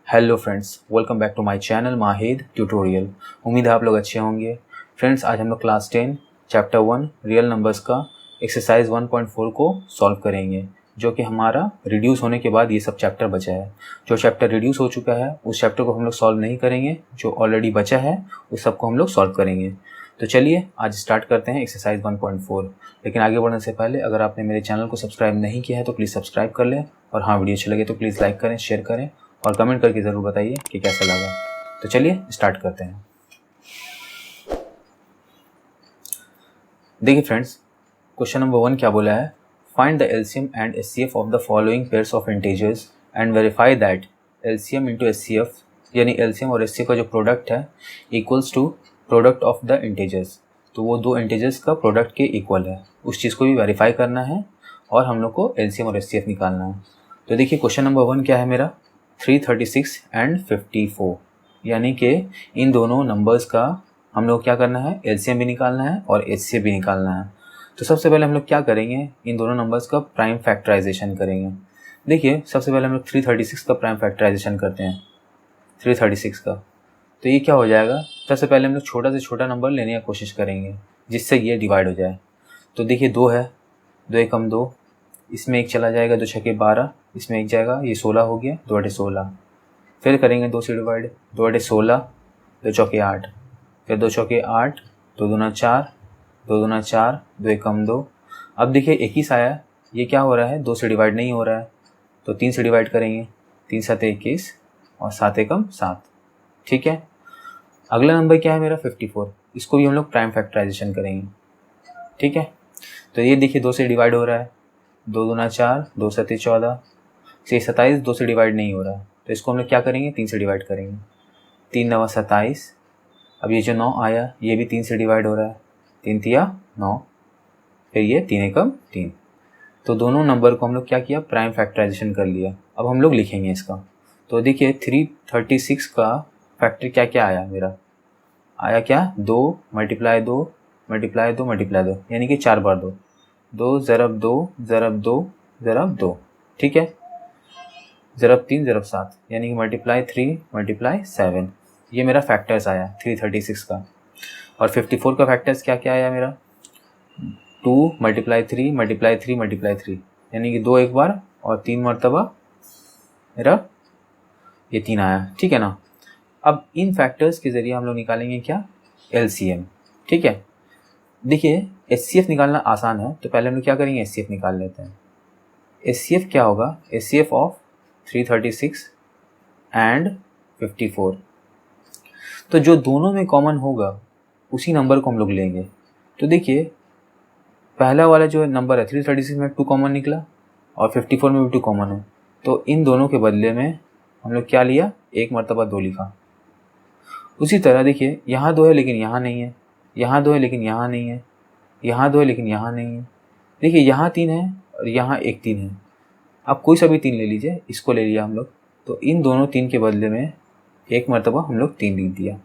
Hello friends, welcome back to my channel Mahid tutorial. उम्मीद है आप लोग अच्छे होंगे। फ्रेंड्स, आज हम लोग क्लास 10 चैप्टर 1 रियल नंबर्स का एक्सरसाइज 1.4 को सॉल्व करेंगे, जो कि हमारा रिड्यूस होने के बाद ये सब चैप्टर बचा है। जो चैप्टर रिड्यूस हो चुका है उस चैप्टर को हम लोग सॉल्व नहीं करेंगे, जो ऑलरेडी बचा है उस सब को हम लोग सॉल्व करेंगे। तो चलिए आज स्टार्ट करते हैं एक्सरसाइज 1.4। लेकिन आगे बढ़ने से पहले अगर आपने मेरे चैनल को सब्सक्राइब नहीं किया है तो प्लीज़ सब्सक्राइब कर लें, और हाँ, वीडियो अच्छी लगे तो प्लीज़ लाइक करें, शेयर करें और कमेंट करके ज़रूर बताइए कि कैसा लगा। तो चलिए स्टार्ट करते हैं। देखिए फ्रेंड्स, क्वेश्चन नंबर 1 क्या बोला है, find the LCM and HCF of the following pairs of integers and verify that LCM into HCF, यानी एलसीएम और एचसीएफ का जो प्रोडक्ट है equals to product of the integers. तो वो दो इंटीजर्स का प्रोडक्ट के इक्वल है, उस चीज़ को भी वेरीफाई करना है और हम लोग को एलसीएम और एचसीएफ निकालना है। तो देखिए क्वेश्चन नंबर 1 क्या है मेरा, 336 एंड 54, यानी कि इन दोनों नंबर्स का हम लोग क्या करना है, एलसीएम भी निकालना है और एचसीएफ भी निकालना है। तो सबसे पहले हम लोग क्या करेंगे, इन दोनों नंबर्स का प्राइम फैक्टराइजेशन करेंगे। देखिए सबसे पहले हम लोग 336 का प्राइम फैक्टराइजेशन करते हैं, 336 का। तो ये क्या हो जाएगा, सबसे पहले हम लोग छोटा से छोटा नंबर लेने की कोशिश करेंगे जिससे ये डिवाइड हो जाए। तो देखिए 2 है, 2 एकम 2, इसमें एक चला जाएगा, 2 छक्के 12, इसमें एक जाएगा, ये 16 हो गया, 2 अठे 16। फिर करेंगे 2 से डिवाइड, 2 अठे 16, 2 चौके 8, फिर 2 चौके 8, 2 दूना 4, 2 दूना 4, 2 एकम 2। अब देखिए 21 आया, ये क्या हो रहा है, 2 से डिवाइड नहीं हो रहा है, तो 3 से डिवाइड करेंगे, 3 7 21 और 7 एकम 7। ठीक है, अगला नंबर क्या है मेरा 54, इसको भी हम लोग प्राइम फैक्टराइजेशन करेंगे। ठीक है, तो ये देखिए 2 से डिवाइड हो रहा है, 2 दूना 4, 2 सत्ते 14, से 27 2 से डिवाइड नहीं हो रहा है, तो इसको हम लोग क्या करेंगे, 3 से डिवाइड करेंगे, 3 नवा 27। अब ये जो 9 आया ये भी 3 से डिवाइड हो रहा है, 3 तिया 9, फिर ये 3 एकम 3। तो दोनों नंबर को हम लोग क्या किया, प्राइम फैक्टराइजेशन कर लिया। अब हम लोग लिखेंगे इसका। तो देखिए 336 का फैक्टर क्या क्या आया मेरा, आया क्या, 2 मल्टीप्लाई 2 मल्टीप्लाई 2 मल्टीप्लाई 2, यानी कि 4 बार 2, 2 ज़रब 2 ज़रब 2 ज़रब 2। ठीक है, ज़रब 3 ज़रब 7, यानी कि मल्टीप्लाई 3 मल्टीप्लाई 7। ये मेरा फैक्टर्स आया 336 का। और 54 का फैक्टर्स क्या क्या आया मेरा, 2 मल्टीप्लाई 3 मल्टीप्लाई 3 मल्टीप्लाई 3, यानी कि 2 एक बार और 3 मरतबा मेरा ये 3 आया। ठीक है ना। अब इन फैक्टर्स के ज़रिए हम लोग निकालेंगे क्या, एलसीएम। ठीक है, देखिए एचसीएफ निकालना आसान है, तो पहले हम लोग क्या करेंगे, एचसीएफ निकाल लेते हैं। एचसीएफ क्या होगा, एचसीएफ ऑफ 336 एंड 54। तो जो दोनों में कॉमन होगा उसी नंबर को हम लोग लेंगे। तो देखिए पहला वाला जो नंबर है 336 में 2 कॉमन निकला और 54 में भी 2 कॉमन है, तो इन दोनों के बदले में हम लोग क्या लिया, एक मरतबा 2 लिखा। उसी तरह देखिए यहाँ 2 है लेकिन यहाँ नहीं है, यहाँ 2 है लेकिन यहाँ नहीं है, यहाँ 2 है लेकिन यहाँ नहीं है। देखिए यहाँ 3 है और यहाँ एक 3 है। आप कोई सा भी 3 ले लीजिए, इसको ले लिया हम लोग, तो इन दोनों 3 के बदले में एक मरतबा हम लोग 3 लिख दिया।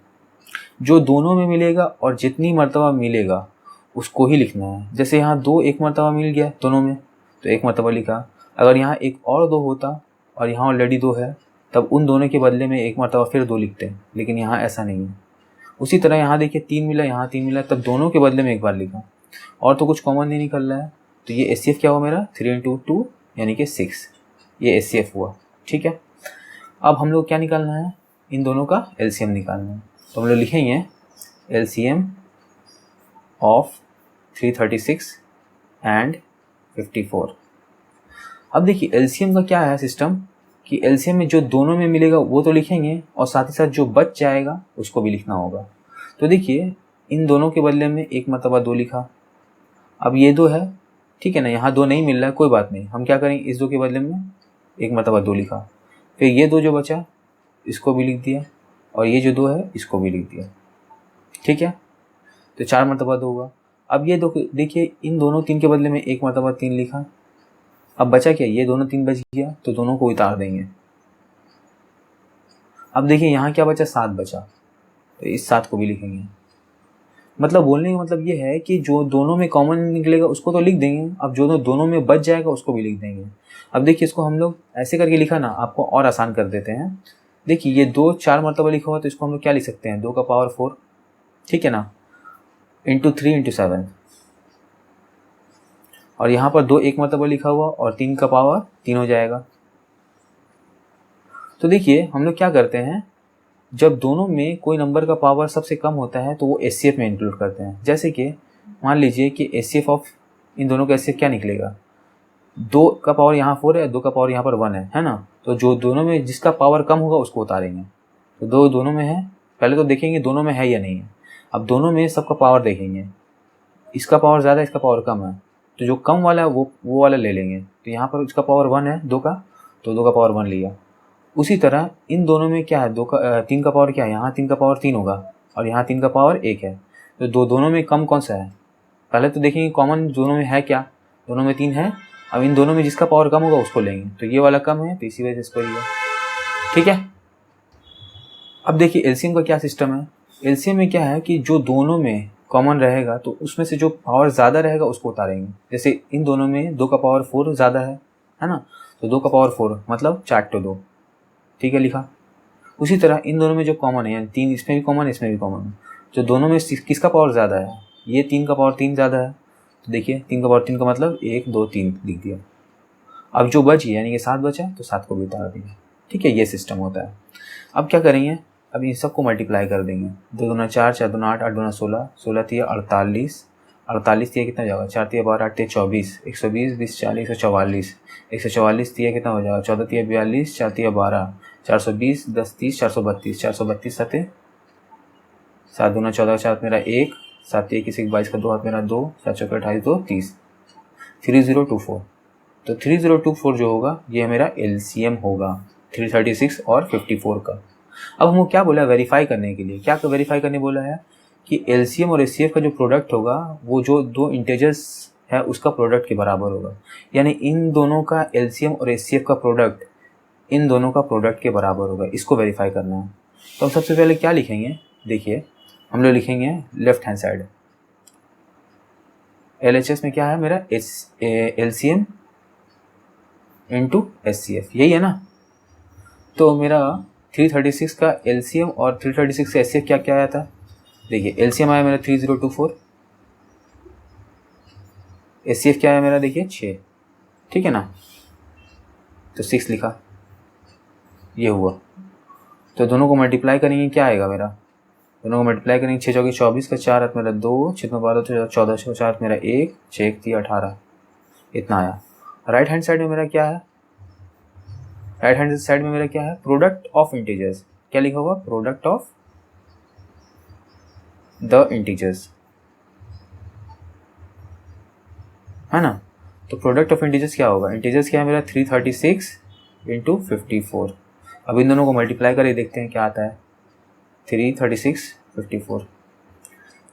जो दोनों में मिलेगा और जितनी मरतबा मिलेगा उसको ही लिखना है। जैसे यहाँ 2 एक मरतबा मिल गया दोनों में, तो एक मरतबा लिखा। अगर यहाँ एक और 2 होता और यहाँ ऑलरेडी 2 है, तब उन दोनों के बदले में एक मरतबा फिर 2 लिखते हैं, लेकिन यहाँ ऐसा नहीं है। उसी तरह यहाँ देखिए 3 मिला, यहाँ 3 मिला, तब दोनों के बदले में एक बार लिखा, और तो कुछ कॉमन नहीं निकल रहा है। तो ये एचसीएफ क्या हुआ मेरा, 3 × 2 यानी कि 6, ये एचसीएफ हुआ। ठीक है, अब हम लोग क्या निकालना है, इन दोनों का एलसीएम निकालना है। तो हम लोग लिखेंगे एलसीएम ऑफ 336 एंड 54। अब देखिए एलसीएम का क्या है सिस्टम, कि एलसीएम में जो दोनों में मिलेगा वो तो लिखेंगे और साथ ही साथ जो बच जाएगा उसको भी लिखना होगा। तो देखिए इन दोनों के बदले में एक मरतबा 2 लिखा। अब ये 2 है, ठीक है ना, यहाँ 2 नहीं मिल रहा है, कोई बात नहीं, हम क्या करेंगे, इस 2 के बदले में एक मरतबा 2 लिखा। फिर ये 2 जो बचा इसको भी लिख दिया, और ये जो 2 है इसको भी लिख दिया। ठीक है, तो 4 मरतबा 2 हुआ। अब ये 2 देखिए इन दोनों 3 के बदले में एक मरतबा 3 लिखा। अब बचा क्या, ये दोनों 3 बच गया, तो दोनों को उतार देंगे। अब देखिए यहाँ क्या बचा, 7 बचा, तो इस 7 को भी लिखेंगे। मतलब बोलने का मतलब ये है कि जो दोनों में कॉमन निकलेगा उसको तो लिख देंगे, अब जो दोनों में बच जाएगा उसको भी लिख देंगे। अब देखिए इसको हम लोग ऐसे करके लिखा ना, आपको और आसान कर देते हैं। देखिए ये 2 4 मरतबा लिखा हुआ तो इसको हम लोग क्या लिख सकते हैं, 2 का पावर 4, ठीक है ना, इंटू 3 इंटू 7। और यहाँ पर 2 एक मरतबा लिखा हुआ और 3 का पावर 3 हो जाएगा। तो देखिए हम लोग क्या करते हैं, जब दोनों में कोई नंबर का पावर सबसे कम होता है तो वो एचसीएफ में इंक्लूड करते हैं। जैसे कि मान लीजिए कि एचसीएफ ऑफ इन दोनों का एचसीएफ क्या निकलेगा, 2 का पावर यहाँ 4 है, 2 का पावर यहाँ पर 1 है ना। तो जो दोनों में जिसका पावर कम होगा उसको उतारेंगे। तो दोनों में है, पहले तो देखेंगे दोनों में है या नहीं है। अब दोनों में सबका पावर देखेंगे, इसका पावर ज़्यादा है, इसका पावर कम है, तो जो कम वाला है वो वाला ले लेंगे। तो यहाँ पर इसका पावर 1 है 2 का, तो 2 का पावर 1 लिया। उसी तरह इन दोनों में क्या है, 3 का पावर क्या है, यहाँ 3 का पावर 3 होगा और यहाँ 3 का पावर 1 है। तो दोनों में कम कौन सा है, पहले तो देखेंगे कॉमन दोनों में है क्या, दोनों में 3 है। अब इन दोनों में जिसका पावर कम होगा उसको लेंगे, तो ये वाला कम है तो इसी वजह से इसको लिया, ठीक है। अब देखिए एलसीएम का क्या सिस्टम है, एलसीएम में क्या है कि जो दोनों में कॉमन रहेगा तो उसमें से जो पावर ज़्यादा रहेगा उसको उतारेंगे। जैसे इन दोनों में 2 का पावर 4 ज़्यादा है ना, तो 2 का पावर 4 मतलब 4 to 2, ठीक है, लिखा। उसी तरह इन दोनों में जो कॉमन है, यानी 3 इसमें भी कॉमन इसमें भी कॉमन है, तो दोनों में किसका पावर ज़्यादा है, ये 3 का पावर 3 ज़्यादा है, तो देखिए 3 का पावर 3 का मतलब 1 2 3 लिख दिया। अब जो बची यानी कि 7 बचा तो 7 को भी उतार दिया, ठीक है, ये सिस्टम होता है। अब क्या करेंगे, अब इन सबको मल्टीप्लाई कर देंगे, 2 दूना 4, 4 दूना 8, 8 दूना 16, 16 तिया 48, 48 तिया कितना जाएगा, 4 तिया 12, 8 तिया 24, 120, 20 40, 144, 144 तिया कितना हो जाएगा, 14 तिया 42, 4 तिया 12, 420, 10 30, 432, 432 सते 7 दूना 14, 4 मेरा 1, 7 तिया 21, 22 का 2 हाथ मेरा 2, 7 चौके 28, 2 30, 3024। तो 3024 जो होगा ये मेरा एलसीएम होगा 336 और 54 का। अब हमको क्या बोला है वेरीफाई करने के लिए, क्या वेरीफाई करने बोला है कि एलसीएम और एचसीएफ का जो प्रोडक्ट होगा वो जो 2 इंटीजर्स है उसका प्रोडक्ट के बराबर होगा। यानी इन दोनों का एलसीएम और एचसीएफ का प्रोडक्ट इन दोनों का प्रोडक्ट के बराबर होगा, इसको वेरीफाई करना है। तो हम सबसे पहले क्या लिखेंगे, देखिए हम लोग लिखेंगे लेफ्ट हैंड साइड, एलएचएस में क्या है मेरा एलसीएम इंटू एचसीएफ, यही है ना। तो मेरा 336 का एलसीएम और 336 का एचसीएफ क्या क्या आया था, देखिए एलसीएम आया मेरा 3024, एचसीएफ क्या आया मेरा देखिए 6, ठीक है ना, तो 6 लिखा, ये हुआ। तो दोनों को मल्टीप्लाई करेंगे क्या आएगा मेरा, दोनों को मल्टीप्लाई करेंगे 6 चौके 24 का 4 हाथ मेरा 2, 6 12 14 4 मेरा 1, 6 1 3 18, इतना आया। राइट हैंड साइड में मेरा क्या है, राइट हैंड साइड में मेरा क्या है, प्रोडक्ट ऑफ इंटीजर्स, क्या लिखा हुआ, प्रोडक्ट ऑफ द इंटीजर्स, है ना। तो प्रोडक्ट ऑफ इंटीजर्स क्या होगा, इंटीजर्स क्या है मेरा 336 इंटू 54। अब इन दोनों को मल्टीप्लाई करके देखते हैं क्या आता है, 336 54,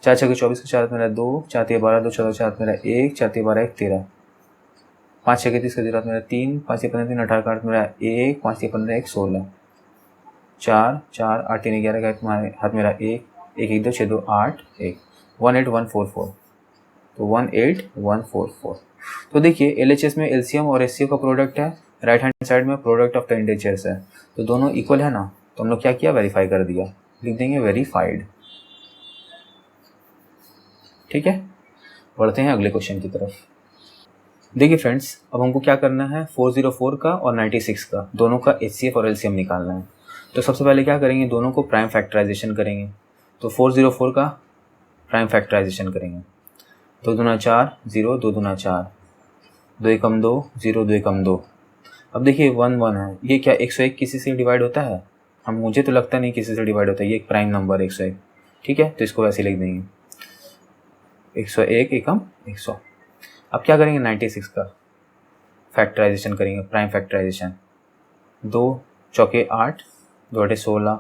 4 6 24 का 4 मेरा 2, 4 3 12 2 14 4 मेरा 1, 4 3 12 1 13, 5 6 30 का 0 मेरा 3, 5 15 3 18 का 8 मेरा 1, 5 15 1 16, 4 4 8 3 11 का हाथ मेरा 1, 1 1 2 6 2 8 1, 18144, तो 18144। तो देखिए एलएचएस में एलसीएम और एचसीएफ का प्रोडक्ट है, राइट हैंड साइड में प्रोडक्ट ऑफ द इंटीजर्स है, तो दोनों इक्वल है ना। तो हम लोग क्या किया, वेरीफाई कर दिया, लिख देंगे वेरीफाइड, ठीक है। बढ़ते हैं अगले क्वेश्चन की तरफ। देखिए फ्रेंड्स, अब हमको क्या करना है, 404 का और 96 का दोनों का एचसीएफ और एलसीएम निकालना है। तो सबसे पहले क्या करेंगे, दोनों को प्राइम फैक्टराइजेशन करेंगे। तो 404 का प्राइम फैक्टराइजेशन करेंगे, 2 दूना 4 0, 2 दूना 4, 2 एकम 2 0, 2 एकम 2। अब देखिए 1 1 है, ये क्या 101 किसी से डिवाइड होता है, मुझे तो लगता नहीं किसी से डिवाइड होता है, ये एक प्राइम नंबर 101, ठीक है, तो इसको वैसे लिख देंगे 101 एकम 100। अब क्या करेंगे, 96 का फैक्टराइजेशन करेंगे, प्राइम फैक्टराइजेशन, 2 चौके 8, 2 8 16,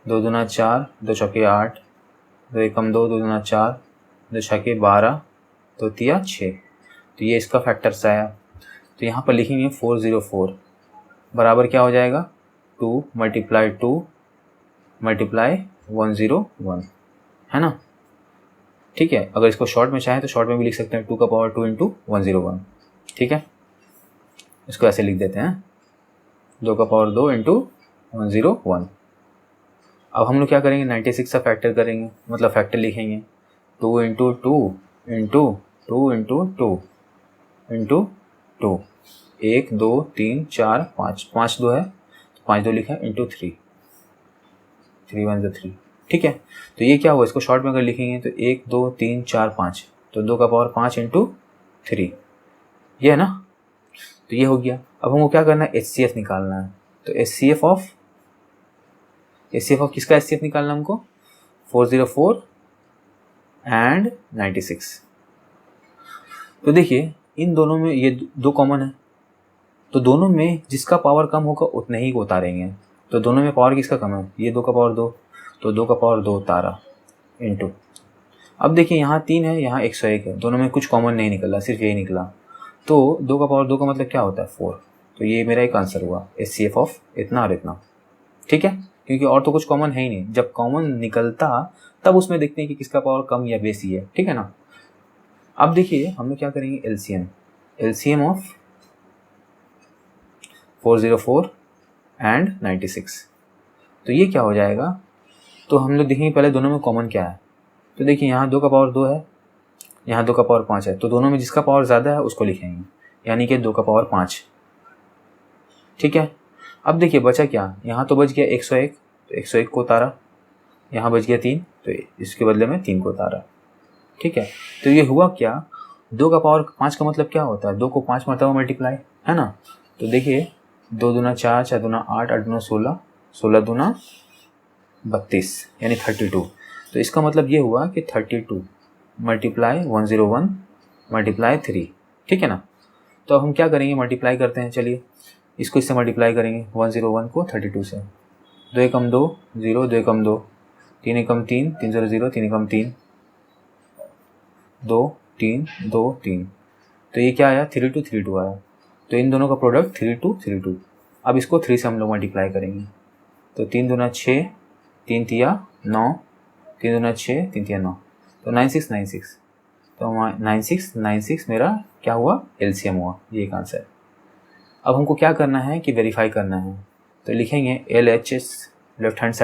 2 दूना 4, 2 चौके 8, 2 एकम 2, 2 दूना 4, 2 छके 12, 2 तिया 6, तो ये इसका फैक्टर्स आया। तो यहाँ पर लिखेंगे 404 बराबर क्या हो जाएगा, 2 मल्टीप्लाई 2 मल्टीप्लाई 101, है ना, ठीक है। अगर इसको शॉर्ट में चाहें तो शॉर्ट में भी लिख सकते हैं, 2 का पावर 2 इंटू 101, ठीक है। इसको ऐसे लिख देते हैं, 2 का पावर 2 इंटू 101। अब हम लोग क्या करेंगे, 96 का फैक्टर करेंगे, मतलब फैक्टर लिखेंगे 2 इंटू 2 इंटू 2 इंटू 2 इंटू 2, 1 2 3 4 5, 5 2 है, 5 2 लिखा इंटू 3, 3 1 3। ठीक है, तो ये क्या हुआ, इसको शॉर्ट में अगर लिखेंगे तो 1 2 3 4 5, तो 2 का पावर 5 इंटू 3, ये है ना। तो ये हो गया। अब हमको क्या करना है, HCF निकालना है। तो HCF ऑफ किसका HCF निकालना है हमको, 404 एंड 96। तो देखिए इन दोनों में ये दो कॉमन है, तो दोनों में जिसका पावर कम होगा उतने ही को उतारेंगे। तो दोनों में पावर किसका कम है, ये 2 का पावर 2, तो 2 का पावर 2 उतारा इंटू। अब देखिए यहाँ 3 है, यहाँ 101 है, दोनों में कुछ कॉमन नहीं निकला, सिर्फ यही निकला। तो 2 का पावर 2 का मतलब क्या होता है, 4। तो ये मेरा एक आंसर हुआ, HCF ऑफ इतना और इतना। ठीक है, क्योंकि और तो कुछ कॉमन है ही नहीं, जब कॉमन निकलता तब उसमें देखते हैं कि किसका पावर कम या बेसी है। ठीक है ना। अब देखिए हम लोग क्या करेंगे, LCM ऑफ 404 एंड 96। तो ये क्या हो जाएगा, तो हम लोग देखेंगे पहले दोनों में कॉमन क्या है। तो देखिए यहाँ 2 का पावर 2 है, यहाँ 2 का पावर 5 है, तो दोनों में जिसका पावर ज़्यादा है उसको लिखेंगे, यानी कि 2 का पावर 5। ठीक है, अब देखिए बचा क्या, यहाँ तो बच गया 101, तो 101 को उतारा, यहाँ बच गया 3, तो इसके बदले में 3 को उतारा। ठीक है, तो ये हुआ क्या, 2 का पावर 5 का मतलब क्या होता है, 2 को 5 मरतबा मल्टीप्लाई, है ना। तो देखिए 2 दूना 4, 4 दूना 8, 8 दूना 16, 16 दूना 32, यानी 32। तो इसका मतलब ये हुआ कि 32 मल्टीप्लाई 101 मल्टीप्लाई 3। ठीक है ना। तो अब हम क्या करेंगे, मल्टीप्लाई करते हैं, चलिए इसको इससे मल्टीप्लाई करेंगे, 101 को 32 से, 2 एकम 2 0, 2 एकम 2, 3 एकम 3, 3 0 0, 3 एकम 3, 2 3 2 3। तो ये क्या आया, 3232 आया। तो इन दोनों का प्रोडक्ट 3232। अब इसको 3 से हम लोग मल्टीप्लाई करेंगे, तो 3 दूना 6, 3 तिया 9, 3 दूना 6, 3 तिया 9, तो 9696। तो 9696 मेरा क्या हुआ, LCM हुआ, ये एक आंसर। अब हमको क्या करना है कि वेरीफाई करना है, तो लिखेंगे LHS लेफ्ट हैंड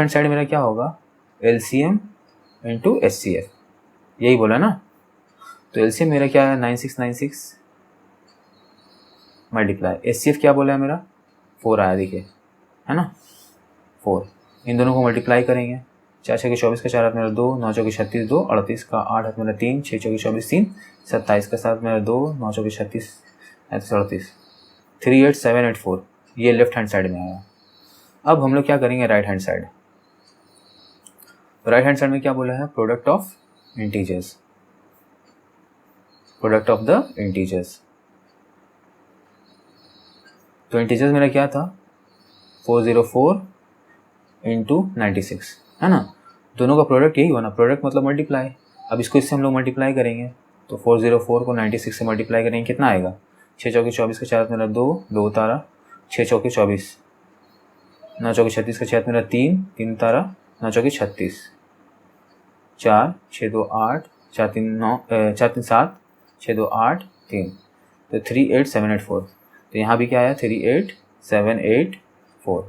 साइड मेरा क्या होगा, LCM इंटू HCF, यही बोला ना। तो LCM मेरा क्या है, 9696 मल्टीप्लाई, HCF क्या बोला है मेरा, 4 आया, देखिए है ना 4। इन दोनों को मल्टीप्लाई करेंगे, 4 6 24 का 4 हाथ मेरा 2, 9 चौके 36 2, 38 का 8 हाथ मेरा 3, 6 चौके 24 3, 27 का 7 मेरा 2, 9 चौके 36 38, 38784, ये लेफ्ट हैंड साइड में आया। अब हम लोग क्या करेंगे, right hand side. Right hand side में क्या बोला है, product of integers, product of the integers. तो इंटीजर्स मेरा क्या था, 404 इंटू 96, है ना। दोनों का प्रोडक्ट यही हुआ ना, प्रोडक्ट मतलब मल्टीप्लाई। अब इसको इससे हम लोग मल्टीप्लाई करेंगे, तो 404 को 96 से मल्टीप्लाई करेंगे, कितना आएगा, 6 चौके 24 का 4 मेरा 2, 2 उतारा, 6 चौके 24, 9 चौके 36 का 6 मेरा 3, 3 उतारा, 9 चौके 36, 4 6 2 8, 4 3 9, 4 3 7, 6 2 8 3, तो 38784। तो यहाँ भी क्या आया, 38784।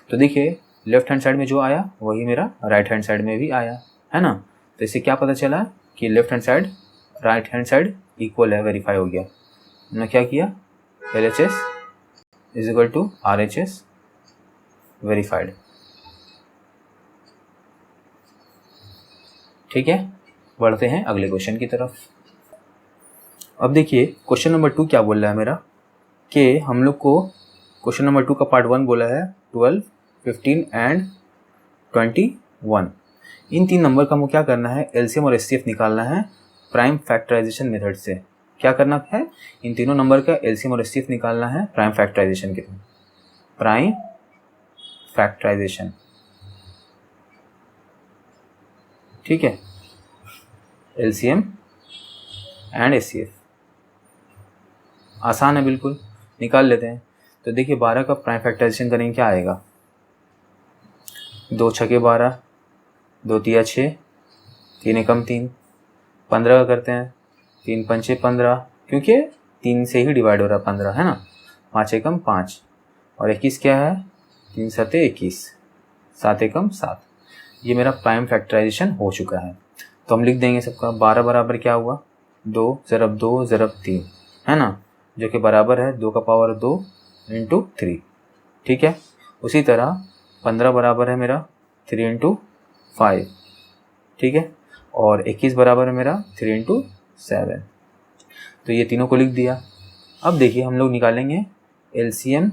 तो देखिए लेफ्ट हैंड साइड में जो आया वही मेरा राइट हैंड साइड में भी आया, है ना। तो इससे क्या पता चला कि left hand side right hand side equal है, वेरीफाई हो गया। हमने क्या किया, LHS is equal to RHS, verified. ठीक है, बढ़ते हैं अगले क्वेश्चन की तरफ। अब देखिए क्वेश्चन नंबर 2 क्या बोल रहा है मेरा, कि हम लोग को क्वेश्चन नंबर 2 का पार्ट 1 बोला है 12, 15 एंड 21। इन 3 नंबर का हमको क्या करना है, LCM और HCF निकालना है प्राइम फैक्टराइजेशन मेथड से। क्या करना है, इन तीनों नंबर का LCM और HCF निकालना है प्राइम फैक्टराइजेशन के थ्रू, प्राइम फैक्टराइजेशन। ठीक है, LCM एंड HCF आसान है, बिल्कुल निकाल लेते हैं। तो देखिए 12 का प्राइम फैक्टराइजेशन करेंगे, क्या आएगा, 2 छके 12, 2 तिया 6, 3 एकम 3, 15 का करते हैं, 3 पंचे 15, क्योंकि 3 से ही डिवाइड हो रहा है 15, है ना। 5 एकम 5, और 21 क्या है, 3 सते 21, 7 एकम 7। ये मेरा प्राइम फैक्टराइजेशन हो चुका है। तो हम लिख देंगे सबका 12 बराबर क्या हुआ 2 ज़रब 2 ज़रब 3, है ना, जो कि बराबर है 2 का पावर 2 इंटू 3। ठीक है। उसी तरह 15 बराबर है मेरा 3 इंटू 5। ठीक है। और 21 बराबर है मेरा 3 इंटू 7। तो ये तीनों को लिख दिया। अब देखिए हम लोग निकालेंगे एलसीएम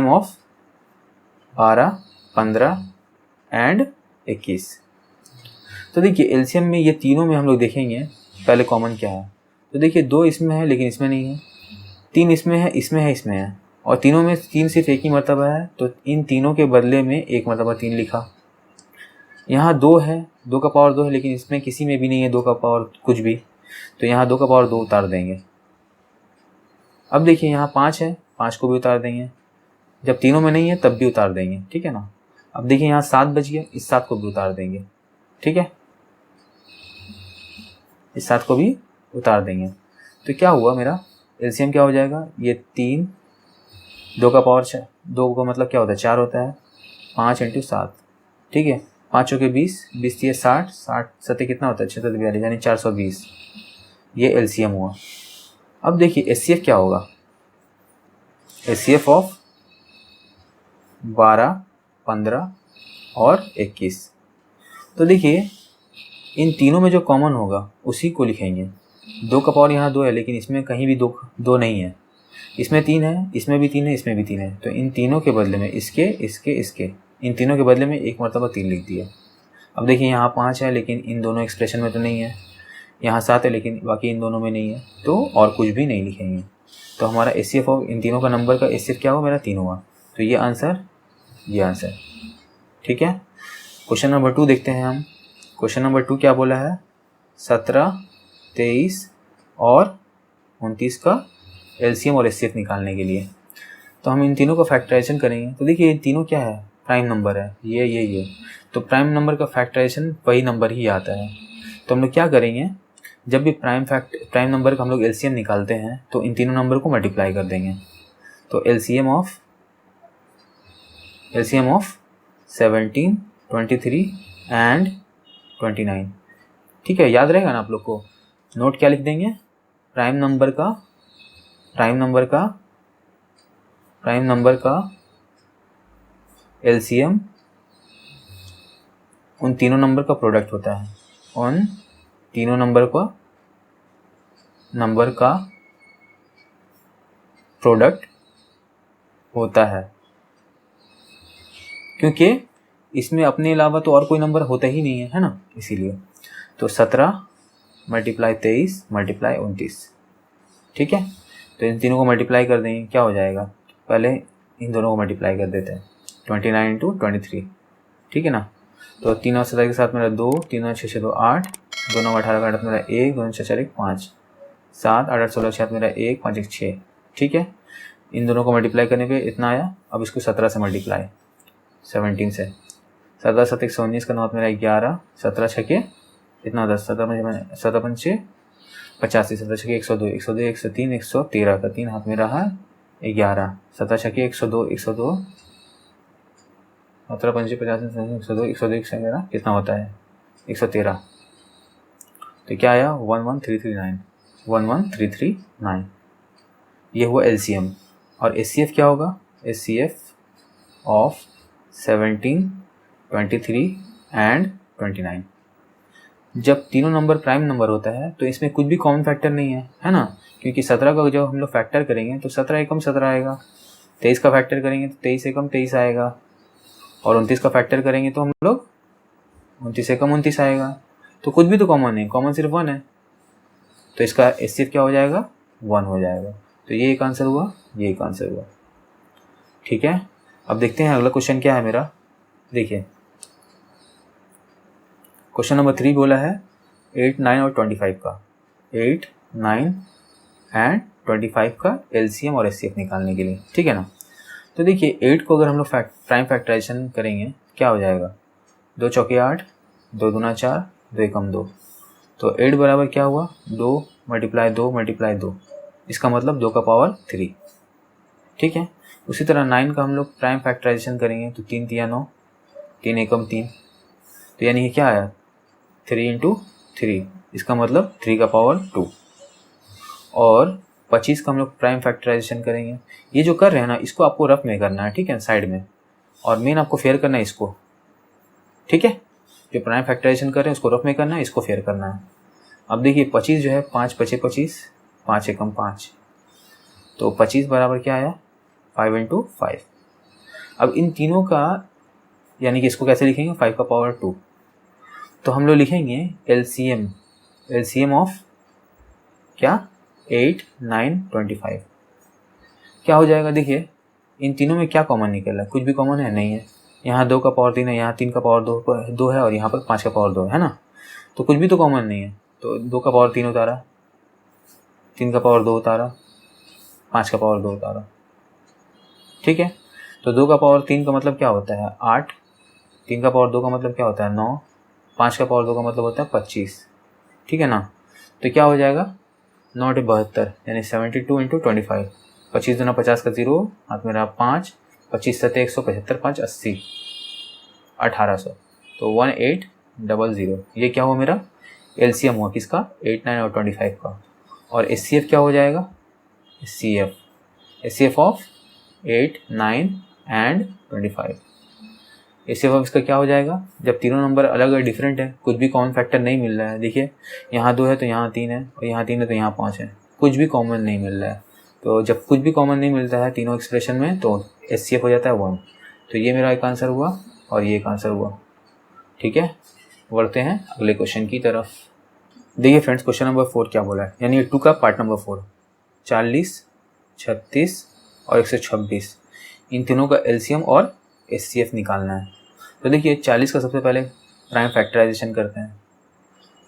ऑफ 12, 15 एंड 21। तो देखिए एलसीएम में ये तीनों में हम लोग देखेंगे पहले कॉमन क्या है। तो देखिए 2 इसमें है लेकिन इसमें नहीं है, 3 इसमें है, इसमें है, इसमें है, और तीनों में 3 सिर्फ एक ही मर्तबा है, तो इन तीनों के बदले में एक मर्तबा 3 लिखा। यहाँ 2 है, 2 का पावर 2 है, लेकिन इसमें किसी में भी नहीं है 2 का पावर कुछ भी, तो यहाँ 2 का पावर 2 उतार देंगे। अब देखिए यहाँ 5 है, 5 को भी उतार देंगे, जब तीनों में नहीं है तब भी उतार देंगे। ठीक है ना। अब देखिए यहाँ 7 बच गया, इस 7 को भी उतार देंगे। ठीक है, इस 7 को भी उतार देंगे। तो क्या हुआ मेरा एलसीएम क्या हो जाएगा, ये 3, 2 का पावर 6, 2 का मतलब क्या होता है 4 होता है, 5 इंटू 7। ठीक है, 5 चौके 20, 20 दिए 60, 60 सत्ते कितना होता है 642, यानी 420। ये एलसीएम हुआ। अब देखिए एचसीएफ क्या होगा, एचसीएफ ऑफ 12, 15 और 21। तो देखिए इन तीनों में जो कॉमन होगा उसी को लिखेंगे। 2 का पावर यहाँ 2 है, लेकिन इसमें कहीं भी 2 नहीं है, इसमें 3 है, इसमें भी 3 है, इसमें भी 3 है, तो इन तीनों के बदले में इसके इन तीनों के बदले में एक मरतबा 3 लिख दिया। अब देखिए यहाँ 5 है लेकिन इन दोनों एक्सप्रेशन में तो नहीं है, यहाँ 7 है लेकिन बाकी इन दोनों में नहीं है, तो और कुछ भी नहीं लिखेंगे। तो हमारा एचसीएफ ऑफ इन तीनों का नंबर का एचसीएफ क्या हुआ, मेरा 3 हुआ। तो ये आंसर। ठीक है। क्वेश्चन नंबर 2 देखते हैं हम। क्वेश्चन नंबर 2 क्या बोला है, 17, 23 और 29 का एलसीएम और एचसीएफ निकालने के लिए। तो हम इन तीनों का फैक्टराइजेशन करेंगे। तो देखिए ये तीनों क्या है, प्राइम नंबर है, ये। तो प्राइम नंबर का फैक्टराइजेशन वही नंबर ही आता है। तो हम लोग क्या करेंगे, जब भी प्राइम नंबर का हम लोग एलसीएम निकालते हैं तो इन तीनों नंबर को मल्टीप्लाई कर देंगे। तो एलसीएम ऑफ 17, 23 एंड 29। ठीक है, याद रहेगा ना आप लोग को। नोट क्या लिख देंगे, प्राइम नंबर का एलसीएम उन तीनों नंबर का प्रोडक्ट होता है, उन तीनों नंबर का प्रोडक्ट होता है, क्योंकि इसमें अपने अलावा तो और कोई नंबर होता ही नहीं है ना, इसीलिए। तो 17 मल्टीप्लाई 23 मल्टीप्लाई 29। ठीक है, तो इन तीनों को मल्टीप्लाई कर देंगे, क्या हो जाएगा, पहले इन दोनों को मल्टीप्लाई कर देते हैं, 29 इंटू 23। ठीक है ना। तो 3 और 17 के साथ मेरा 2, 3 और 6 2 8, 2 9 18 का 8 मेरा 1, 2 6 4 1 5, 7 8 8 16 6 मेरा 1, 5 1 6। ठीक है, इन दोनों को मल्टीप्लाई करने पे इतना आया। अब इसको 17 से मल्टीप्लाई, 17 से, 17 7 119 का 9 मेरा 11, 17 6 के इतना 10, 17 5 6 85, 17 6 102, 102 103 113 का 3 हाथ में रहा 11, 17 6 102 102, 17 5 50 102 101 से मेरा कितना होता है 113। तो क्या आया 11339। ये हुआ एलसीएम। और एचसीएफ क्या होगा, एचसीएफ ऑफ 17, 23 एंड 29। जब तीनों नंबर प्राइम नंबर होता है तो इसमें कुछ भी कॉमन फैक्टर नहीं है ना, क्योंकि 17 का जब हम लोग फैक्टर करेंगे तो 17 एकम 17 आएगा, 23 का फैक्टर करेंगे तो 23 एकम 23 आएगा, और 29 का फैक्टर करेंगे तो हम लोग 29 एकम 29 आएगा। तो कुछ भी तो कॉमन है, कॉमन सिर्फ 1 है, तो इसका एचसीएफ क्या हो जाएगा 1 हो जाएगा। तो ये एक आंसर हुआ, ये एक आंसर हुआ। ठीक है, अब देखते हैं अगला क्वेश्चन क्या है मेरा। देखिए क्वेश्चन नंबर 3 बोला है 8, 9 और 25 का, 8, 9 एंड 25 का एलसीएम और एचसीएफ निकालने के लिए। ठीक है ना। तो देखिए 8 को अगर हम लोग प्राइम फैक्टराइजेशन करेंगे क्या हो जाएगा, 2 चौके 8, 2 दूना 4, 2 एकम 2। तो 8 बराबर क्या हुआ 2 मल्टीप्लाई 2 मल्टीप्लाई 2, इसका मतलब 2 का पावर 3। ठीक है, उसी तरह 9 का हम लोग प्राइम फैक्टराइजेशन करेंगे तो 3 तिया 9, 3 एकम 3, तो यानी कि क्या आया 3 × 3, इसका मतलब 3 का पावर 2। और 25 का हम लोग प्राइम फैक्टराइजेशन करेंगे। ये जो कर रहे हैं ना इसको आपको रफ में करना है, ठीक है, साइड में, और मेन आपको फेयर करना है इसको, ठीक है। जो प्राइम फैक्टराइजेशन कर रहे हैं उसको रफ में करना है, इसको फेयर करना है। अब देखिए 25 जो है 5 × 5 = 25, 5 एकम 5, तो 25 बराबर क्या आया 5 × 5। अब इन तीनों का यानी कि इसको कैसे लिखेंगे 5 का पावर 2, तो हम लोग लिखेंगे एलसीएम ऑफ क्या 8, 9, 25 क्या हो जाएगा। देखिए इन तीनों में क्या कॉमन निकल रहा है, कुछ भी कॉमन है नहीं है। यहाँ 2 का पावर 3 है, यहाँ 3 का पावर 2 है और यहाँ पर 5 का पावर 2 है ना, तो कुछ भी तो कॉमन नहीं है। तो 2 का पावर 3 उतारा, 3 का पावर 2 उतारा, 5 का पावर 2 उतारा, ठीक है। तो 2 का पावर 3 का मतलब क्या होता है 8, 3 का पावर 2 का मतलब क्या होता है 9, 5 का पावर 2 का मतलब होता है 25, ठीक है ना। तो क्या हो जाएगा 9 × 72 यानी 72 × 25, 25 दूना 50 का 0, हाथ में रहा 5, 25 7 175, 5 80, 1800, तो 1800। ये क्या हुआ मेरा एलसीएम हुआ किसका 8, 9 और 25 का। और एचसीएफ क्या हो जाएगा HCF of 8, 9 and 25। HCF of इसका क्या हो जाएगा, जब तीनों नंबर अलग अलग डिफरेंट है, कुछ भी कॉमन फैक्टर नहीं मिल रहा है। देखिए यहाँ 2 है तो यहाँ 3 है, और यहाँ 3 है तो यहाँ 5 है, कुछ भी कॉमन नहीं मिल रहा है। तो जब कुछ भी कॉमन नहीं मिलता है तीनों एक्सप्रेशन में तो एचसीएफ हो जाता है 1। तो ये मेरा एक आंसर हुआ और ये एक आंसर हुआ, ठीक है। बढ़ते हैं अगले क्वेश्चन की तरफ। देखिए फ्रेंड्स क्वेश्चन नंबर 4 क्या बोला है, यानी 2 का पार्ट नंबर 4, 40, 36 और 126 इन तीनों का एलसीएम और एचसीएफ निकालना है। तो देखिए 40 का सबसे पहले प्राइम फैक्टराइजेशन करते हैं।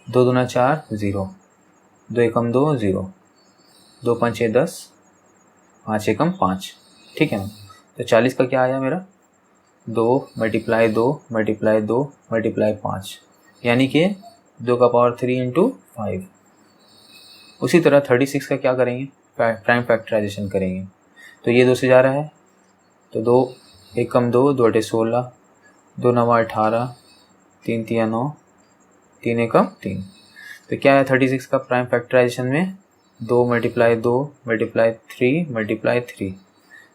2 दूना 4 0, 2 एकम 2 0, 2 5 6 10, 5 एकम 5, ठीक है ना। तो 40 का क्या आया मेरा 2 × 2 × 2 × 5 यानी कि 2 का पावर 3 × 5। उसी तरह 36 का क्या करेंगे प्राइम फैक्टराइजेशन करेंगे। तो ये 2 से जा रहा है तो 2 एकम 2, 2 × 16, 2 9 18, 3 3 9, 3 एकम 3। तो क्या है 36 का प्राइम फैक्टराइजेशन में 2 × 2 × 3 × 3।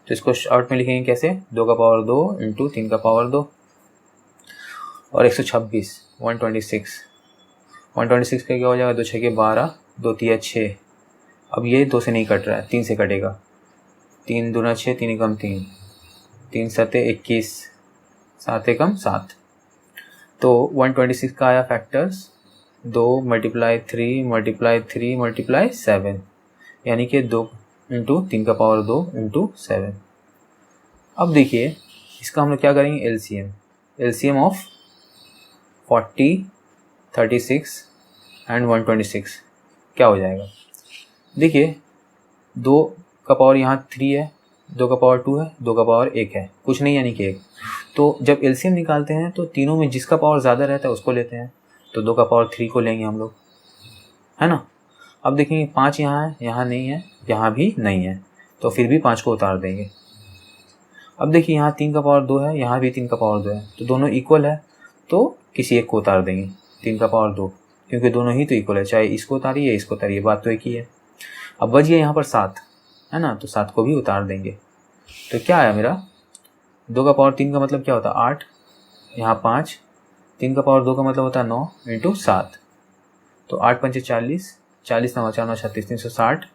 तो इसको शॉर्ट में लिखेंगे कैसे 2 का पावर 2 × 3 का पावर 2। और 126 126 का क्या हो जाएगा 2 6 के 12, 2 3 6। अब ये 2 से नहीं कट रहा है 3 से कटेगा, 3 दूना 6, 3 एकम 3, 3 7 21, 7 एकम 7। तो 126 का आया फैक्टर्स 2 × 3 × 3 × 7 यानी कि 2 × 3 का पावर 2 × 7। अब देखिए इसका हम लोग क्या करेंगे एलसीएम ऑफ 40, 36 एंड 126 क्या हो जाएगा। देखिए 2 का पावर यहाँ 3 है, 2 का पावर 2 है, 2 का पावर 1 है, कुछ नहीं यानी कि 1। तो जब एलसीएम निकालते हैं तो तीनों में जिसका पावर ज़्यादा रहता है उसको लेते हैं। तो 2 का पावर 3 को लेंगे हम लोग, है ना। अब देखेंगे 5 यहाँ है, यहाँ नहीं है, यहाँ भी नहीं है, तो फिर भी 5 को उतार देंगे। अब देखिए यहाँ 3 का पावर 2 है, यहाँ भी 3 का पावर 2 है, तो दोनों इक्वल है, तो किसी एक को उतार देंगे 3 का पावर 2, क्योंकि दोनों ही तो इक्वल है, चाहे इसको उतारिए इसको उतारिए, बात तो एक ही है। अब बच गया यहाँ पर 7 है ना, तो 7 को भी उतार देंगे। तो क्या आया मेरा 2 का पावर 3 का मतलब क्या होता है 8, यहाँ 5, 3 का पावर 2 का मतलब होता है 9 × 7। तो 8 पंचे 40, 40 9 4 9 36, 360,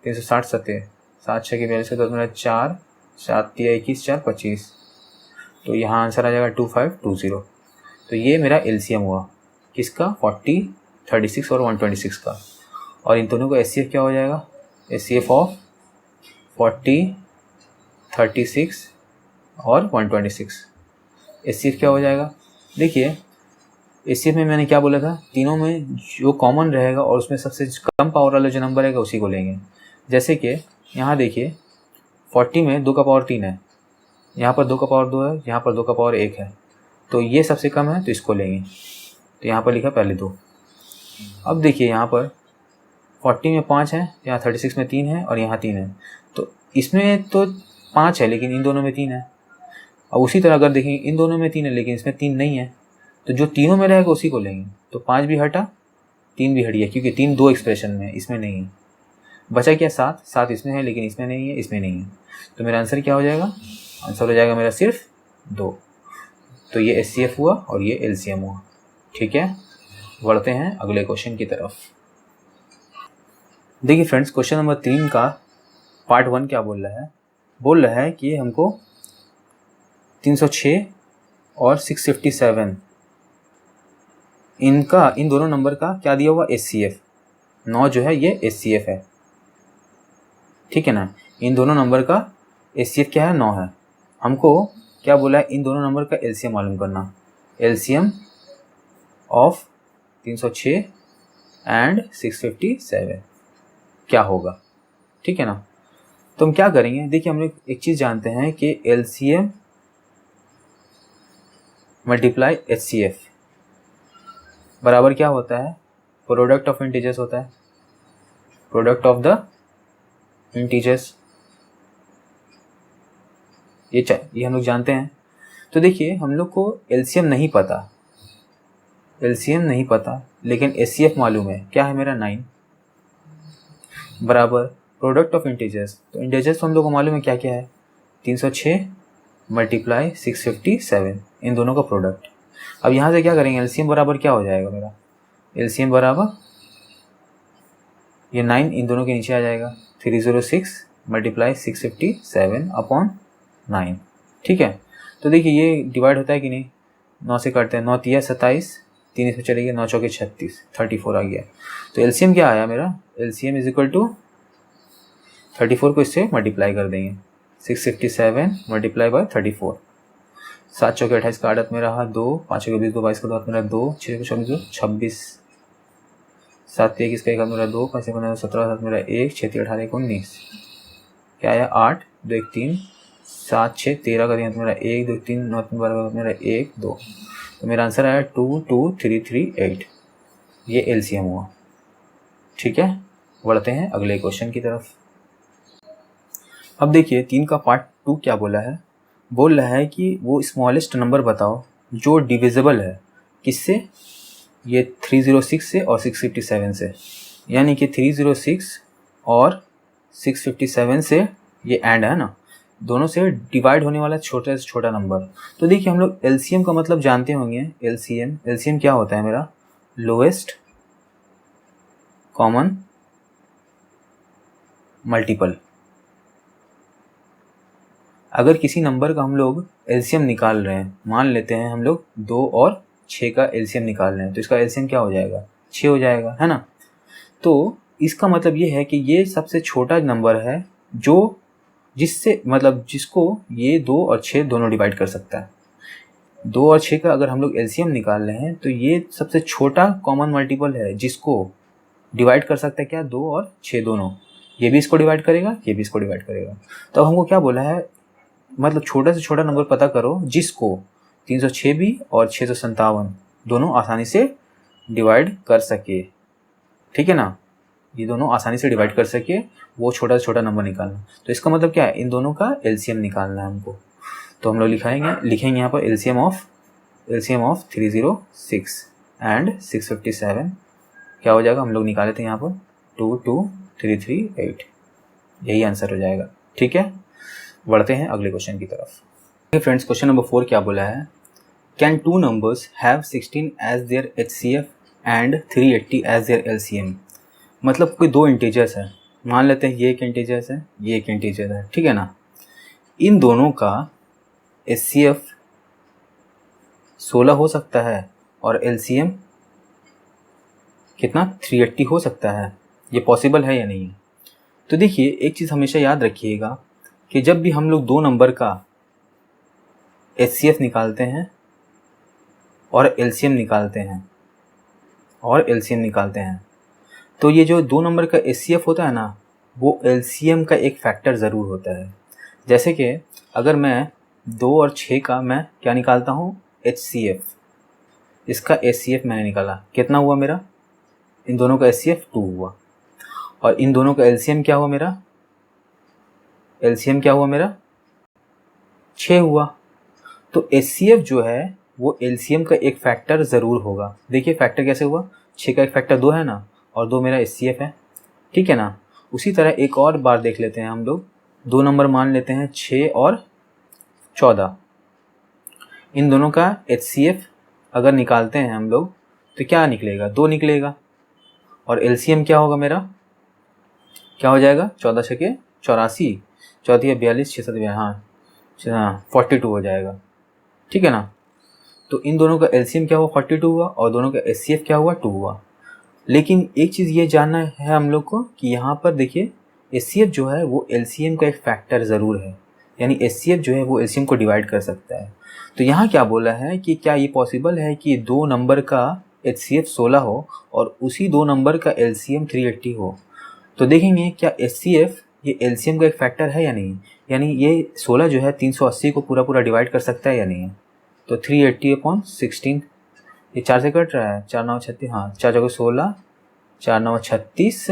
360 7 7 6 के 42 तो मेरा 4 7 3 21 4 25। तो यहाँ आंसर आ जाएगा 2520। तो ये मेरा एलसीएम हुआ किसका 40, 36 और 126 का। और इन दोनों का एचसीएफ क्या हो जाएगा एचसीएफ ऑफ 40, 36 और 126। एचसीएफ क्या हो जाएगा देखिए एचसीएफ में मैंने क्या बोला था तीनों में जो कॉमन रहेगा और उसमें सबसे कम पावर वाला जो नंबर रहेगा उसी को लेंगे। जैसे कि यहाँ देखिए 40 में 2 का पावर 3 है, यहाँ पर 2 का पावर 2 है, यहाँ पर 2 का पावर 1 है, तो ये सबसे कम है तो इसको लेंगे। तो यहाँ पर लिखा पहले 2। अब देखिए यहाँ पर 40 में 5 है, यहाँ 36 में 3 है और यहाँ 3 है, तो इसमें तो 5 है लेकिन इन दोनों में 3 है। अब उसी तरह अगर देखें इन दोनों में 3 है लेकिन इसमें 3 नहीं है, तो जो तीनों में रहेगा उसी को लेंगे। तो 5 भी हटा, 3 भी हट गया, क्योंकि 3 दो एक्सप्रेशन में है, इसमें नहीं है। बचा क्या 7, 7 इसमें है लेकिन इसमें नहीं है, इसमें नहीं है। तो मेरा आंसर क्या हो जाएगा? आंसर हो जाएगा मेरा सिर्फ 2। तो ये HCF हुआ और ये LCM हुआ। ठीक है, बढ़ते हैं अगले क्वेश्चन की तरफ। देखिए फ्रेंड्स, क्वेश्चन नंबर 3 का पार्ट 1 क्या बोल रहा है? बोल रहा है कि हमको 306 और 657 इन दोनों नंबर का क्या दिया हुआ? HCF। 9 जो है ये HCF है, ठीक है ना। इन दोनों नंबर का HCF क्या है? 9 है। हमको क्या बोला है? इन दोनों नंबर का LCM मालूम करना। LCM ऑफ 306 एंड 657 क्या होगा, ठीक है ना। तो हम क्या करेंगे? देखिए, हम लोग एक चीज़ जानते हैं कि LCM मल्टीप्लाई HCF बराबर क्या होता है? प्रोडक्ट ऑफ इंटीजर्स होता है, प्रोडक्ट ऑफ द इंटीजर्स। ये हम लोग जानते हैं। तो देखिए, हम लोग को LCM नहीं पता, लेकिन HCF मालूम है। क्या है मेरा? 9 बराबर प्रोडक्ट ऑफ इंटीजर्स। तो इंटीजर्स तो हम लोग को मालूम है क्या क्या है? 306 मल्टीप्लाई 657, इन दोनों का प्रोडक्ट। अब यहाँ से क्या करेंगे? LCM बराबर क्या हो जाएगा मेरा? LCM बराबर ये 9 इन दोनों के नीचे आ जाएगा, 306 मल्टीप्लाई 657 अपॉन 9, ठीक है। तो देखिए, ये डिवाइड होता है कि नहीं? 9 से काटते हैं, 9 तिया 27, 3 इसमें चले गए, 9 चौके 36, 34 आ गया। तो LCM क्या आया मेरा? LCM इज इक्वल टू 34 को इससे मल्टीप्लाई कर देंगे, 657 मल्टीप्लाई बाय 34, 7 चौके 28 का आदत में रहा 2, 5 चौके 20 को 22 का हाथ मेरा 2, 6 को 26, 7 21 का एक हाथ मेरा 2, 5 को 17 हाथ मेरा 1, 6 18 19, क्या आया? 8 2 1 3, 7 6 13 का हाथ मेरा 1 2 3 9 12 का मेरा 1 2। तो मेरा आंसर आया 2 2 3 3 8। ये LCM हुआ, ठीक है। बढ़ते हैं अगले क्वेश्चन की तरफ। अब देखिए, 3 का पार्ट 2 क्या बोला है? बोल रहा है कि वो स्मॉलेस्ट नंबर बताओ जो डिविजिबल है। किससे? ये 306 से और 657 से, यानी कि 306 और 657 से ये एंड है ना, दोनों से डिवाइड होने वाला छोटा से छोटा नंबर। तो देखिए, हम लोग LCM का मतलब जानते होंगे। LCM क्या होता है मेरा? Lowest common multiple. अगर किसी नंबर का हम लोग LCM निकाल रहे हैं, मान लेते हैं हम लोग 2 और 6 का LCM निकाल रहे हैं, तो इसका LCM क्या हो जाएगा? 6 हो जाएगा, है ना। तो इसका मतलब ये है कि ये सबसे छोटा नंबर है जिसको ये 2 और 6 दोनों डिवाइड कर सकता है। 2 और 6 का अगर हम लोग LCM निकाल रहे हैं, तो ये सबसे छोटा कॉमन मल्टीपल है जिसको डिवाइड कर सकता है क्या? 2 और 6 दोनों। ये भी इसको डिवाइड करेगा, ये भी इसको डिवाइड करेगा। तो हमको क्या बोला है? मतलब छोटा से छोटा नंबर पता करो जिसको 306 भी और 657 दोनों आसानी से डिवाइड कर सके, ठीक है ना। ये दोनों आसानी से डिवाइड कर सके, वो छोटा से छोटा नंबर निकालना। तो इसका मतलब क्या है? इन दोनों का LCM निकालना है हमको। तो हम लोग लिखेंगे यहाँ पर LCM ऑफ 306 एंड 657 क्या हो जाएगा? हम लोग निकाले थे यहाँ पर 2 2 3 3 8, यही आंसर हो जाएगा, ठीक है। बढ़ते हैं अगले क्वेश्चन की तरफ। फ्रेंड्स, क्वेश्चन नंबर 4 क्या बोला है? Can 2 numbers have 16 as their HCF and 380 as their LCM। मतलब कोई 2 इंटीजर्स है, मान लेते हैं ये एक इंटीजर्स है, ये एक इंटीजर है, ठीक है ना। इन दोनों का HCF 16 हो सकता है और LCM कितना? 380 हो सकता है। ये पॉसिबल है या नहीं? तो देखिए, एक चीज़ हमेशा याद रखिएगा कि जब भी हम लोग 2 नंबर का HCF निकालते हैं और LCM निकालते हैं, तो ये जो 2 नंबर का HCF होता है ना, वो LCM का एक फैक्टर ज़रूर होता है। जैसे कि अगर मैं 2 और 6 का मैं क्या निकालता हूँ? HCF। इसका HCF मैंने निकाला, कितना हुआ मेरा? इन दोनों का HCF 2 हुआ, और इन दोनों का LCM क्या हुआ मेरा? LCM क्या हुआ मेरा? 6 हुआ। तो HCF जो है वो LCM का एक फैक्टर ज़रूर होगा। देखिए फैक्टर कैसे हुआ, 6 का एक फैक्टर 2 है ना, और 2 मेरा HCF है, ठीक है ना। उसी तरह एक और बार देख लेते हैं हम लोग, 2 नंबर मान लेते हैं 6 और 14। इन दोनों का HCF अगर निकालते हैं हम लोग तो क्या निकलेगा, 2 निकलेगा। और LCM क्या होगा मेरा, क्या हो जाएगा, 14 छके 84, 14 42, 6 7 हाँ 42 हो जाएगा, ठीक है ना। तो इन दोनों का LCM क्या हुआ, 42 हुआ, और दोनों का HCF क्या हुआ, 2 हुआ। लेकिन एक चीज़ ये जानना है हम लोग को कि यहाँ पर देखिए HCF जो है वो LCM का एक फैक्टर ज़रूर है, यानी HCF जो है वो LCM को डिवाइड कर सकता है। तो यहाँ क्या बोला है कि क्या ये पॉसिबल है कि 2 नंबर का HCF 16 हो और उसी 2 नंबर का LCM 380 हो। तो देखेंगे क्या HCF ये LCM का एक फैक्टर है या नहीं, यानी ये 16 जो है 380 को पूरा डिवाइड कर सकता है या नहीं है। तो 380/16, ये 4 से कट रहा है, 4 9 36, हाँ 4 जगह 16, 4 9 36,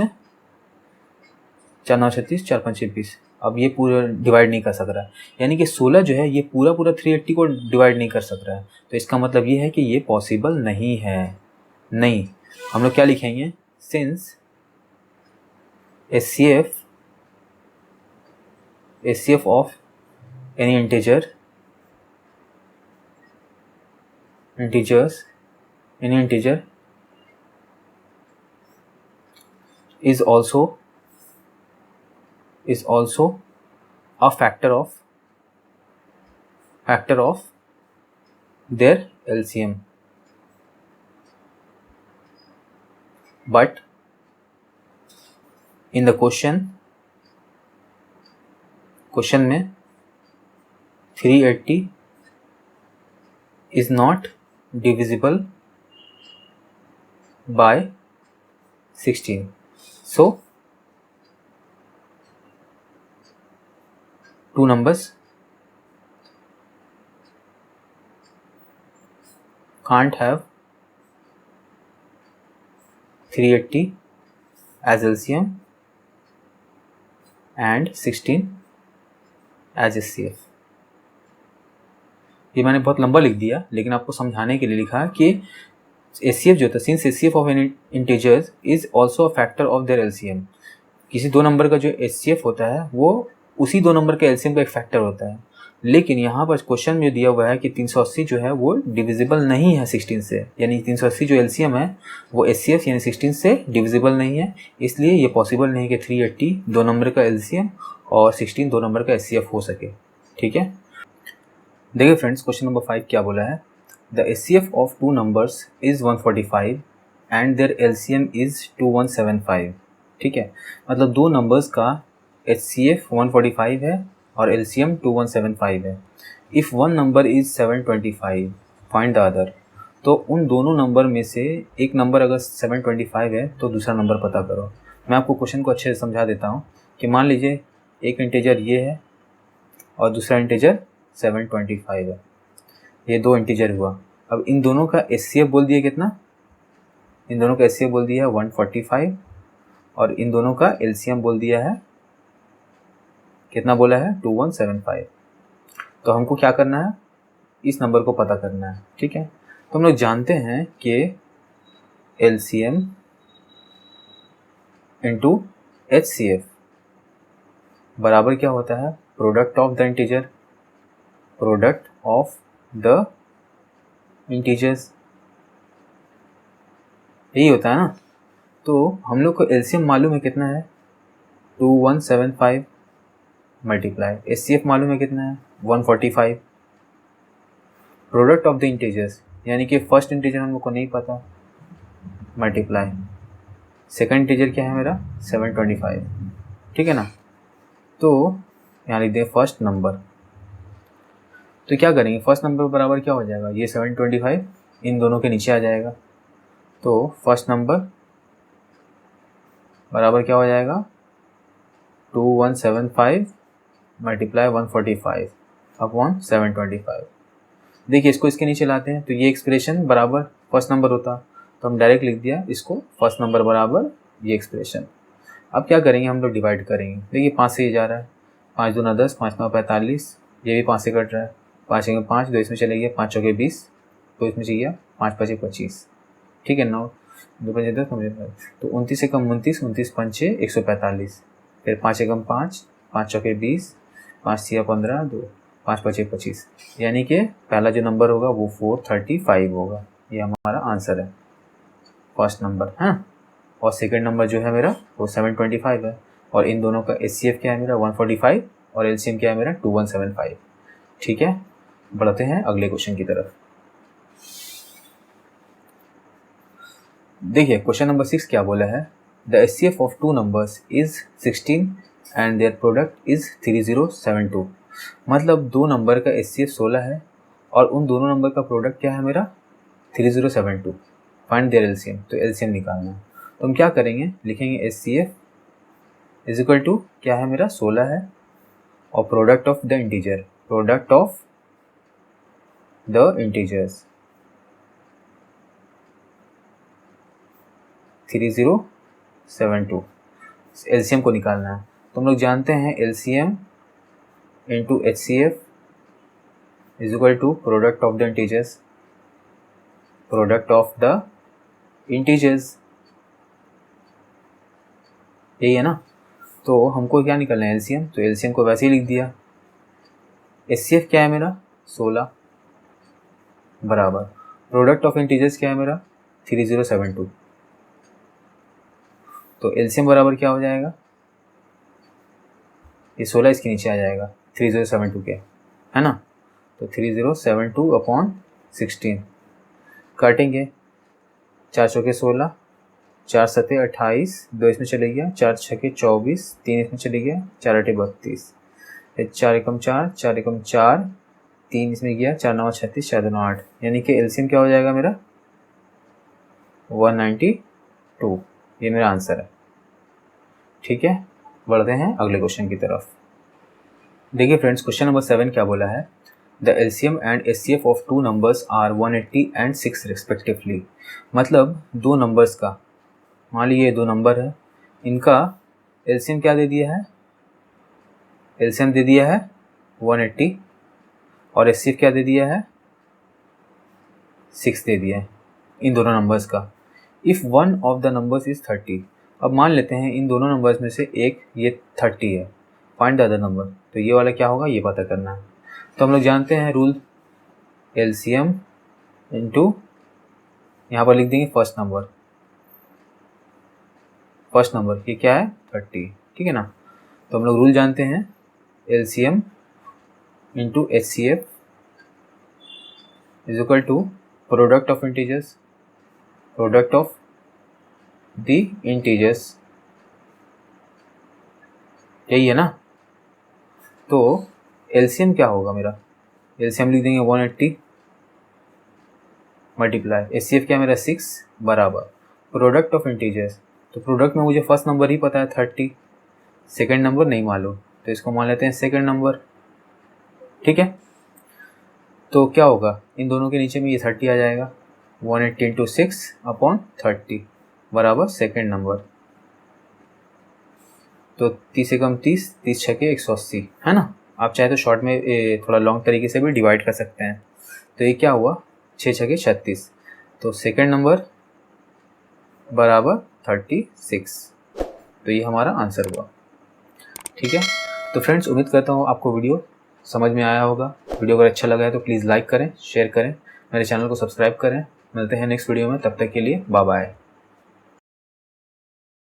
4 9 36, 4 5 26। अब ये पूरा डिवाइड नहीं कर सक रहा है, यानी कि 16 जो है ये पूरा 380 को डिवाइड नहीं कर सक रहा है। तो इसका मतलब ये है कि ये पॉसिबल नहीं है। नहीं, हम लोग क्या लिखेंगे, since HCF of any integers any integer is also a factor of their LCM, but in the question में 380 is not divisible by 16. So two numbers can't have 380 as LCM and 16 as HCF. ये मैंने बहुत लंबा लिख दिया, लेकिन आपको समझाने के लिए लिखा कि HCF जो था, since HCF of an integers is also a factor of their LCM। किसी 2 नंबर का जो HCF होता है वो उसी 2 नंबर के LCM का एक फैक्टर होता है। लेकिन यहाँ पर क्वेश्चन में दिया हुआ है कि 380 जो है वो डिविजिबल नहीं है 16 से, यानी 380 जो LCM है वो HCF यानी 16 से डिविजिबल नहीं है। इसलिए ये पॉसिबल नहीं है कि 380 2 नंबर का LCM और 16 2 नंबर का HCF हो सके, ठीक है। देखिए फ्रेंड्स, क्वेश्चन नंबर 5 क्या बोला है, the HCF of 2 numbers is 145 and their LCM is 2175, ठीक है। मतलब 2 नंबर्स का HCF 145 है और LCM 2175 है। If one number is 725 find the other. तो उन दोनों नंबर में से एक नंबर अगर 725 है तो दूसरा नंबर पता करो। मैं आपको क्वेश्चन को अच्छे से समझा देता हूँ कि मान लीजिए एक इंटीजर ये है और दूसरा इंटीजर 725 है, ये 2 इंटीजर हुआ। अब इन दोनों का HCF बोल दिया कितना, इन दोनों का HCF बोल दिया है 145 और इन दोनों का LCM बोल दिया है कितना, बोला है 2175। तो हमको क्या करना है, इस नंबर को पता करना है, ठीक है। तो हम लोग जानते हैं कि LCM इंटू HCF बराबर क्या होता है, प्रोडक्ट ऑफ द इंटीजर्स, यही होता है ना। तो हम लोग को LCM मालूम है कितना है 2175 मल्टीप्लाई, HCF मालूम है कितना है 145। प्रोडक्ट ऑफ द इंटीजर्स यानी कि फर्स्ट इंटीजर हम लोग को नहीं पता, मल्टीप्लाई सेकंड इंटीजर क्या है मेरा 725, ठीक है ना। तो यहाँ लिख दें फर्स्ट नंबर। तो क्या करेंगे, फर्स्ट नंबर बराबर क्या हो जाएगा, ये 725 इन दोनों के नीचे आ जाएगा। तो फर्स्ट नंबर बराबर क्या हो जाएगा 2175 मल्टीप्लाई 145 अपॉन 725। देखिए इसको इसके नीचे लाते हैं तो ये एक्सप्रेशन बराबर फर्स्ट नंबर होता, तो हम डायरेक्ट लिख दिया इसको फर्स्ट नंबर बराबर ये एक्सप्रेशन। अब क्या करेंगे, हम लोग डिवाइड करेंगे। देखिए 5 से ये जा रहा है, 5 दूना 10, 5 9 45, ये भी 5 से कट रहा है, 5 एक 5, 2 इसमें चले गया, 5 चौके 20, 2 इसमें चाहिए 5 5 25, ठीक है। 9 2 5 10 तो 29 से कम 29, 29 पंचे 145, फिर 5 एकम 5, 5 चौके 20, 5 6 15, 2 5 5 25, यानी कि पहला जो नंबर होगा वो 435 होगा। ये हमारा आंसर है फर्स्ट नंबर, हाँ। और सेकंड नंबर जो है मेरा वो 725 है, और इन दोनों का HCF क्या है मेरा 145, और LCM क्या है मेरा 2175, ठीक है। बढ़ते हैं अगले क्वेश्चन की तरफ। देखिए क्वेश्चन नंबर 6 क्या बोला है, the HCF of two numbers is 16 and their product is 3072। मतलब दो नंबर का HCF 16 है और उन दोनों नंबर का प्रोडक्ट क्या है मेरा 3072। फाइंड देयर LCM, तो LCM निकालना है। तो हम क्या करेंगे, लिखेंगे HCF इज इक्वल टू क्या है मेरा 16 है, और product of the integer, product of the integers 3072, LCM को निकालना है। तो हम लोग जानते हैं LCM into HCF is equal to product of the integers, product of the integers, यही है ना। तो हमको क्या निकालना है LCM, तो LCM को वैसे ही लिख दिया। HCF क्या है मेरा 16 बराबर प्रोडक्ट ऑफ इंटीजर्स क्या है मेरा 3072, तो LCM बराबर क्या हो जाएगा, ये 16 इसके नीचे आ जाएगा 3072 के, है ना। तो 3072 अपॉन 16 काटेंगे, 4 चौके 16, 4 सते 28, 2 इसमें चले गया, 4 छके 24, 3 इसमें चले गया, 4 आठे 32, 4 एकम 4, 4 एकम 4, 3 इसमें गया, 4 9 36, 4 2 8, यानी कि LCM क्या हो जाएगा मेरा 192। ये मेरा आंसर है, ठीक है। बढ़ते हैं अगले क्वेश्चन की तरफ। देखिए फ्रेंड्स क्वेश्चन नंबर 7 क्या बोला है, the LCM and HCF of two numbers are 180 and 6 respectively. मतलब दो नंबर्स का, मान लीजिए दो नंबर है, इनका LCM क्या दे दिया है, LCM दे दिया है 180, और HCF क्या दे दिया है 6 दे दिया है इन दोनों नंबर्स का। If one of the numbers is 30, अब मान लेते हैं इन दोनों नंबर्स में से एक ये 30 है, फाइंड द अदर नंबर, तो ये वाला क्या होगा ये पता करना है। तो हम लोग जानते हैं रूल, LCM इंटू यहाँ पर लिख देंगे फर्स्ट नंबर ये क्या है 30, ठीक है ना। तो हम लोग रूल जानते हैं LCM into HCF is equal to product of integers, product of the integers, यही है ना। तो LCM क्या होगा मेरा, LCM लिख देंगे 180 मल्टीप्लाई, HCF क्या मेरा 6 बराबर प्रोडक्ट ऑफ इंटीजर्स, तो प्रोडक्ट में मुझे फर्स्ट नंबर ही पता है 30, सेकंड नंबर नहीं मालूम, तो इसको मान लेते हैं सेकंड नंबर, ठीक है। तो क्या होगा, इन दोनों के नीचे में ये 30 आ जाएगा, 180 इंटू 6 अपॉन 30 बराबर सेकंड नंबर, तो 30 से कम 30, 30 छके 180, है ना। आप चाहे तो शॉर्ट में थोड़ा लॉन्ग तरीके से भी डिवाइड कर सकते हैं। तो ये क्या हुआ 6 छके 36, तो सेकंड नंबर बराबर 36, तो ये हमारा आंसर हुआ, ठीक है। तो फ्रेंड्स उम्मीद करता हूँ आपको वीडियो समझ में आया होगा। वीडियो अगर अच्छा लगा है तो प्लीज़ लाइक करें, शेयर करें, मेरे चैनल को सब्सक्राइब करें। मिलते हैं नेक्स्ट वीडियो में, तब तक के लिए बाय बाय।